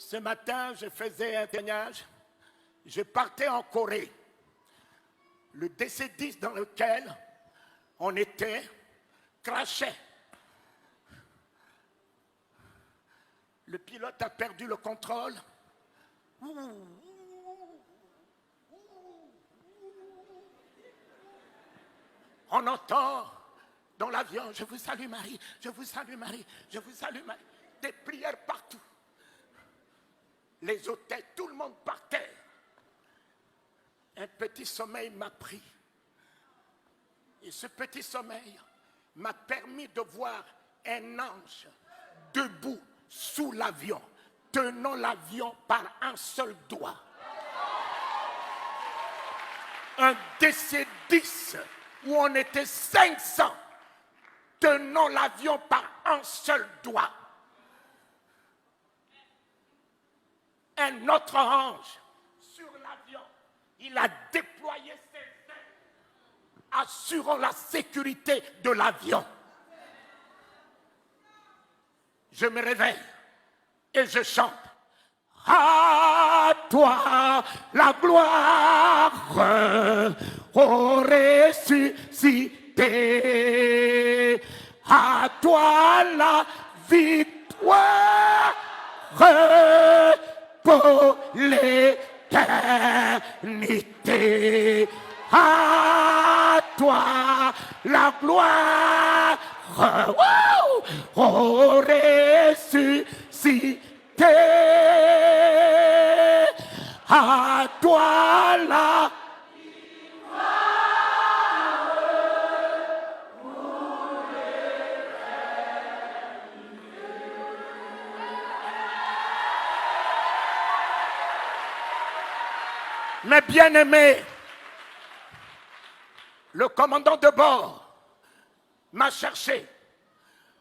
Ce matin, je faisais un témoignage. Je partais en Corée. Le DC-10 dans lequel on était crachait. Le pilote a perdu le contrôle. On entend dans l'avion, je vous salue Marie, je vous salue Marie, je vous salue Marie. Des prières partout. Les hôtels, tout le monde par terre. Un petit sommeil m'a pris. Et ce petit sommeil m'a permis de voir un ange debout sous l'avion, tenant l'avion par un seul doigt. Un DC-10 où on était 500, tenant l'avion par un seul doigt. Un autre ange sur l'avion, il a déployé ses ailes, assurant la sécurité de l'avion. Je me réveille et je chante. À toi la gloire, ô ressuscité, à toi la victoire pour l'éternité. À toi la gloire, ô ressuscité. À toi la Mes bien-aimés, le commandant de bord m'a cherché.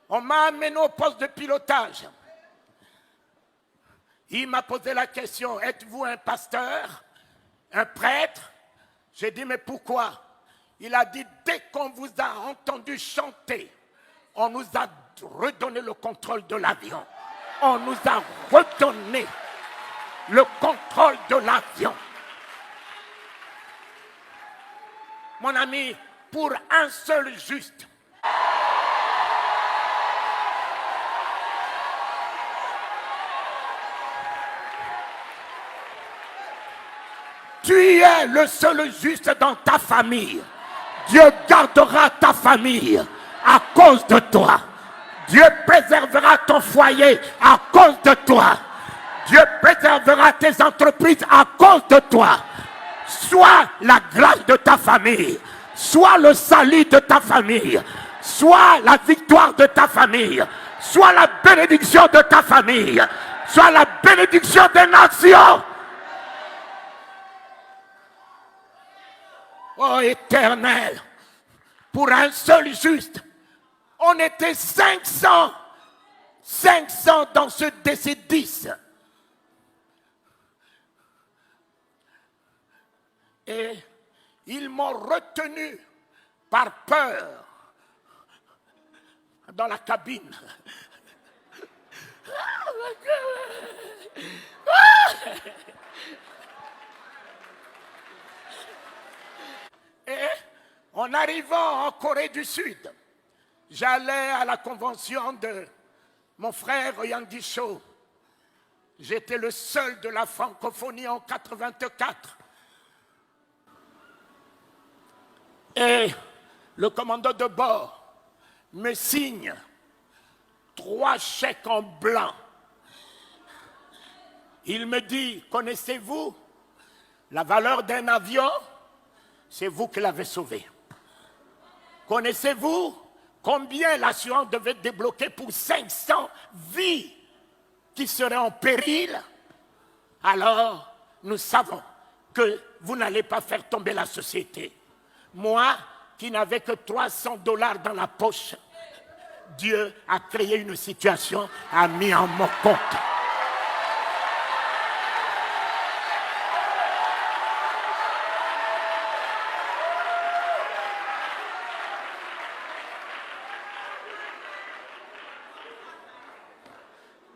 On m'a amené au poste de pilotage. Il m'a posé la question, êtes-vous un pasteur, un prêtre? J'ai dit, mais pourquoi? Il a dit, dès qu'on vous a entendu chanter, on nous a redonné le contrôle de l'avion. On nous a redonné le contrôle de l'avion. Mon ami, pour un seul juste, tu es le seul juste dans ta famille. Dieu gardera ta famille à cause de toi. Dieu préservera ton foyer à cause de toi. Dieu préservera tes entreprises à cause de toi. Soit la grâce de ta famille, soit le salut de ta famille, soit la victoire de ta famille, soit la bénédiction de ta famille, soit la bénédiction des nations. Oh Éternel, pour un seul juste, on était 500 dans ce DC-10. Et ils m'ont retenu par peur dans la cabine. Et en arrivant en Corée du Sud, j'allais à la convention de mon frère Yandi Cho. J'étais le seul de la francophonie en 84. Et le commandant de bord me signe 3 chèques en blanc. Il me dit, connaissez-vous la valeur d'un avion? C'est vous qui l'avez sauvé. Connaissez-vous combien l'assurance devait débloquer pour 500 vies qui seraient en péril? Alors, nous savons que vous n'allez pas faire tomber la société. Moi, qui n'avais que $300 dans la poche, Dieu a créé une situation, a mis en mon compte.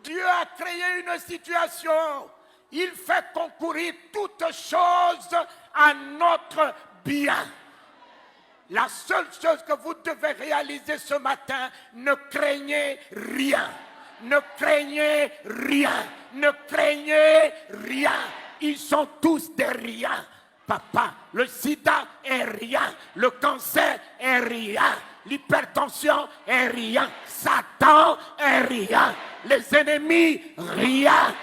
Dieu a créé une certaines situations, il fait concourir toutes choses à notre bien. La seule chose que vous devez réaliser ce matin, ne craignez rien. Ne craignez rien. Ne craignez rien. Ils sont tous des riens. Papa, le sida est rien. Le cancer est rien. L'hypertension est rien. Satan est rien. Les ennemis, rien.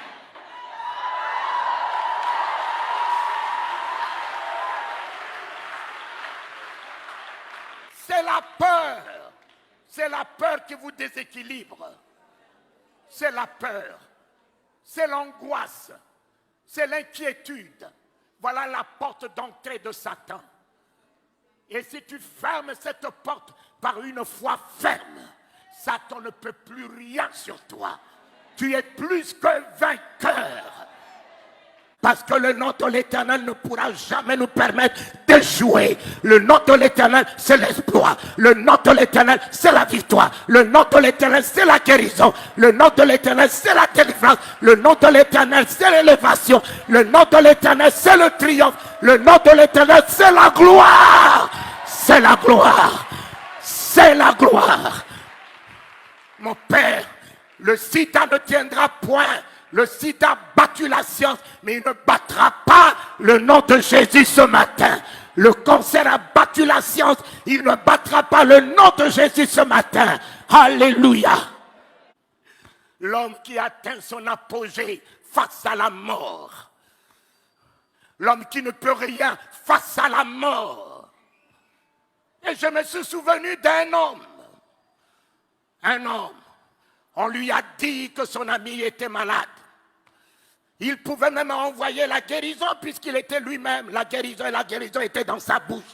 C'est la peur. C'est la peur qui vous déséquilibre. C'est la peur. C'est l'angoisse. C'est l'inquiétude. Voilà la porte d'entrée de Satan. Et si tu fermes cette porte par une foi ferme, Satan ne peut plus rien sur toi. Tu es plus que vainqueur. Parce que le nom de l'Éternel ne pourra jamais nous permettre d'échouer. Le nom de l'Éternel, c'est l'exploit. Le nom de l'Éternel, c'est la victoire. Le nom de l'Éternel, c'est la guérison. Le nom de l'Éternel, c'est la délivrance. Le nom de l'Éternel, c'est l'élévation. Le nom de l'Éternel, c'est le triomphe. Le nom de l'Éternel, c'est la gloire. C'est la gloire. C'est la gloire. Mon Père, le sida ne tiendra point. Le sida a battu la science, mais il ne battra pas le nom de Jésus ce matin. Le cancer a battu la science, il ne battra pas le nom de Jésus ce matin. Alléluia. L'homme qui atteint son apogée face à la mort. L'homme qui ne peut rien face à la mort. Et je me suis souvenu d'un homme. Un homme. On lui a dit que son ami était malade. Il pouvait même envoyer la guérison puisqu'il était lui-même. La guérison était dans sa bouche.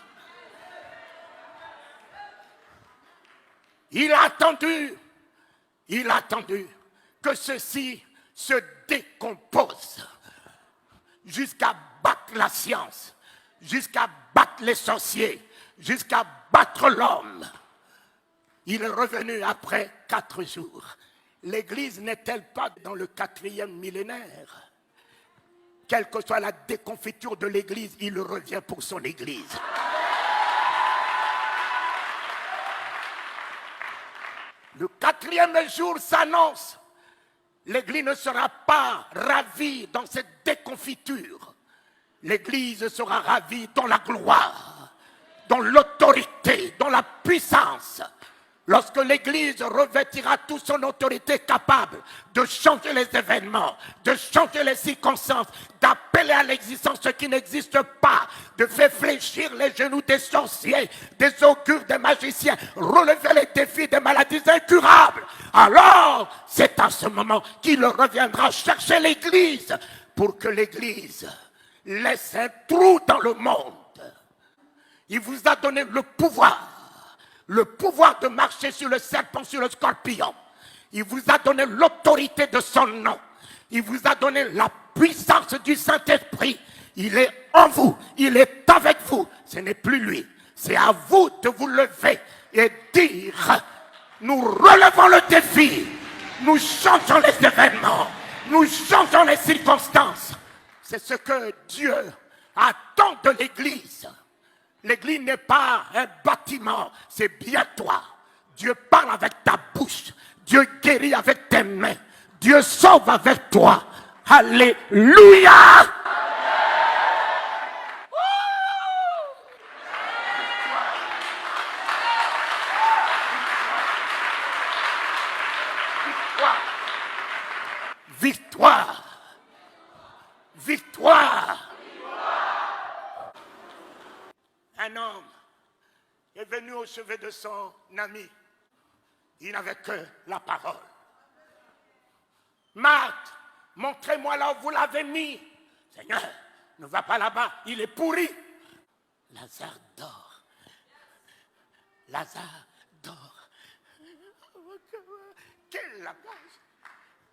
Il a attendu que ceci se décompose jusqu'à battre la science, jusqu'à battre les sorciers, jusqu'à battre l'homme. Il est revenu après 4 jours. L'Église n'est-elle pas dans le 4e millénaire? Quelle que soit la déconfiture de l'Église, il revient pour son Église. Le 4e jour s'annonce. L'Église ne sera pas ravie dans cette déconfiture. L'Église sera ravie dans la gloire, dans l'autorité, dans la puissance. Lorsque l'Église revêtira toute son autorité capable de changer les événements, de changer les circonstances, d'appeler à l'existence ce qui n'existe pas, de faire fléchir les genoux des sorciers, des augures, des magiciens, relever les défis des maladies incurables, alors c'est à ce moment qu'il reviendra chercher l'Église pour que l'Église laisse un trou dans le monde. Il vous a donné le pouvoir de marcher sur le serpent, sur le scorpion. Il vous a donné l'autorité de son nom. Il vous a donné la puissance du Saint-Esprit. Il est en vous, il est avec vous. Ce n'est plus lui. C'est à vous de vous lever et dire, nous relevons le défi. Nous changeons les événements. Nous changeons les circonstances. C'est ce que Dieu attend de l'Église. L'Église n'est pas un bâtiment, c'est bien toi. Dieu parle avec ta bouche. Dieu guérit avec tes mains. Dieu sauve avec toi. Alléluia! Victoire! Victoire! Un homme est venu au chevet de son ami. Il n'avait que la parole. Marthe, montrez-moi là où vous l'avez mis. Seigneur, ne va pas là-bas, il est pourri. Lazare dort. Lazare dort. Quel langage!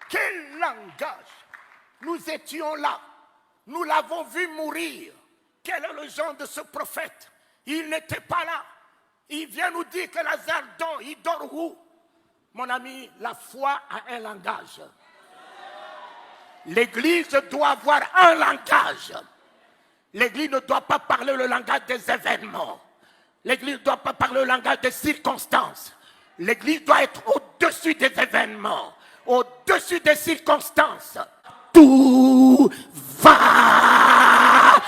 Quel langage! Nous étions là. Nous l'avons vu mourir. Quel est le genre de ce prophète? Il n'était pas là. Il vient nous dire que Lazare dort. Il dort où? Mon ami, la foi a un langage. L'Église doit avoir un langage. L'Église ne doit pas parler le langage des événements. L'Église ne doit pas parler le langage des circonstances. L'Église doit être au-dessus des événements, au-dessus des circonstances. Tout va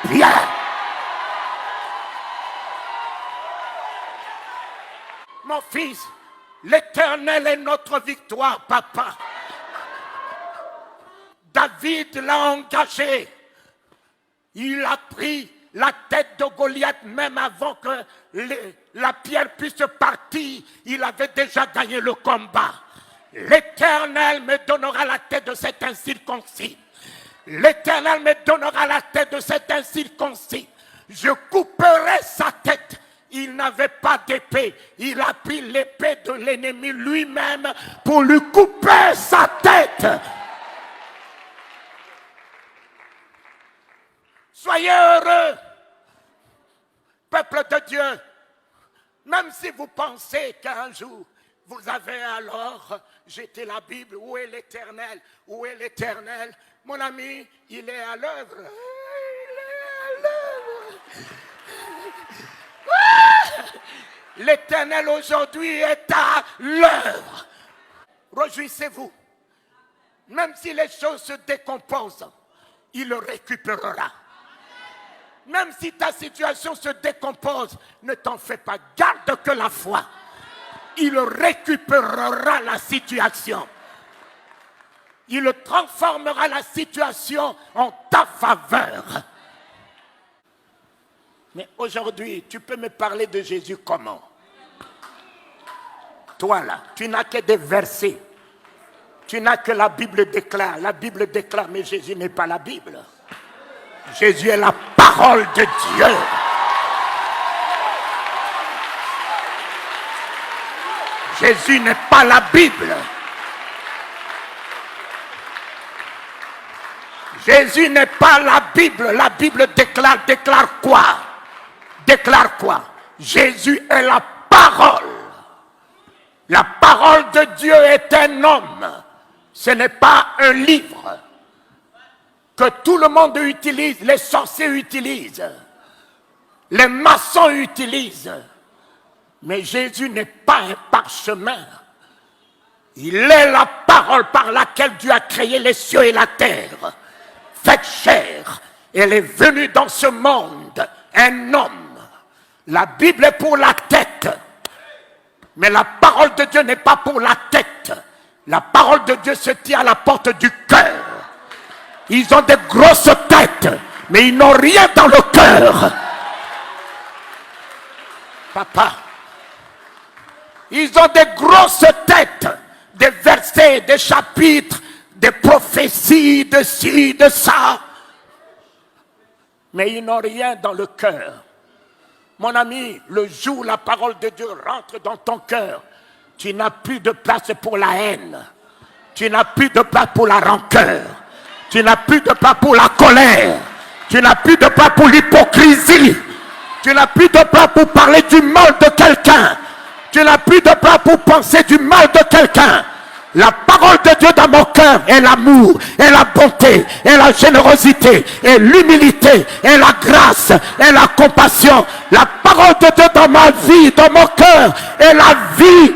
bien. Mon fils, l'Éternel est notre victoire, papa. David l'a engagé. Il a pris la tête de Goliath même avant que la pierre puisse partir. Il avait déjà gagné le combat. L'Éternel me donnera la tête de cet incirconcis. L'Éternel me donnera la tête de cet incirconcis. Je couperai sa tête. Il n'avait pas d'épée. Il a pris l'épée de l'ennemi lui-même pour lui couper sa tête. Soyez heureux, peuple de Dieu. Même si vous pensez qu'un jour, vous avez alors jeté la Bible, où est l'Éternel? Où est l'Éternel? Mon ami, il est à l'œuvre. Il est à l'œuvre. L'Éternel aujourd'hui est à l'œuvre. Réjouissez-vous. Même si les choses se décomposent, il le récupérera. Même si ta situation se décompose, ne t'en fais pas. Garde que la foi. Il récupérera la situation. Il transformera la situation en ta faveur. Mais aujourd'hui, tu peux me parler de Jésus comment? Toi là, tu n'as que des versets. Tu n'as que la Bible déclare. La Bible déclare, mais Jésus n'est pas la Bible. Jésus est la parole de Dieu. Jésus n'est pas la Bible. Jésus n'est pas la Bible. La Bible déclare quoi? Déclare quoi? Jésus est la parole. La parole de Dieu est un homme. Ce n'est pas un livre que tout le monde utilise, les sorciers utilisent, les maçons utilisent. Mais Jésus n'est pas un parchemin. Il est la parole par laquelle Dieu a créé les cieux et la terre. Faite chair. Elle est venue dans ce monde, un homme. La Bible est pour la tête. Mais la parole de Dieu n'est pas pour la tête. La parole de Dieu se tient à la porte du cœur. Ils ont des grosses têtes, mais ils n'ont rien dans le cœur. Papa, ils ont des grosses têtes, des versets, des chapitres, des prophéties, de ci, de ça. Mais ils n'ont rien dans le cœur. Mon ami, le jour où la parole de Dieu rentre dans ton cœur, tu n'as plus de place pour la haine. Tu n'as plus de place pour la rancœur. Tu n'as plus de place pour la colère. Tu n'as plus de place pour l'hypocrisie. Tu n'as plus de place pour parler du mal de quelqu'un. Tu n'as plus de place pour penser du mal de quelqu'un. La parole de Dieu dans mon cœur est l'amour, est la bonté, est la générosité, est l'humilité, est la grâce, est la compassion. La parole de Dieu dans ma vie, dans mon cœur, est la vie,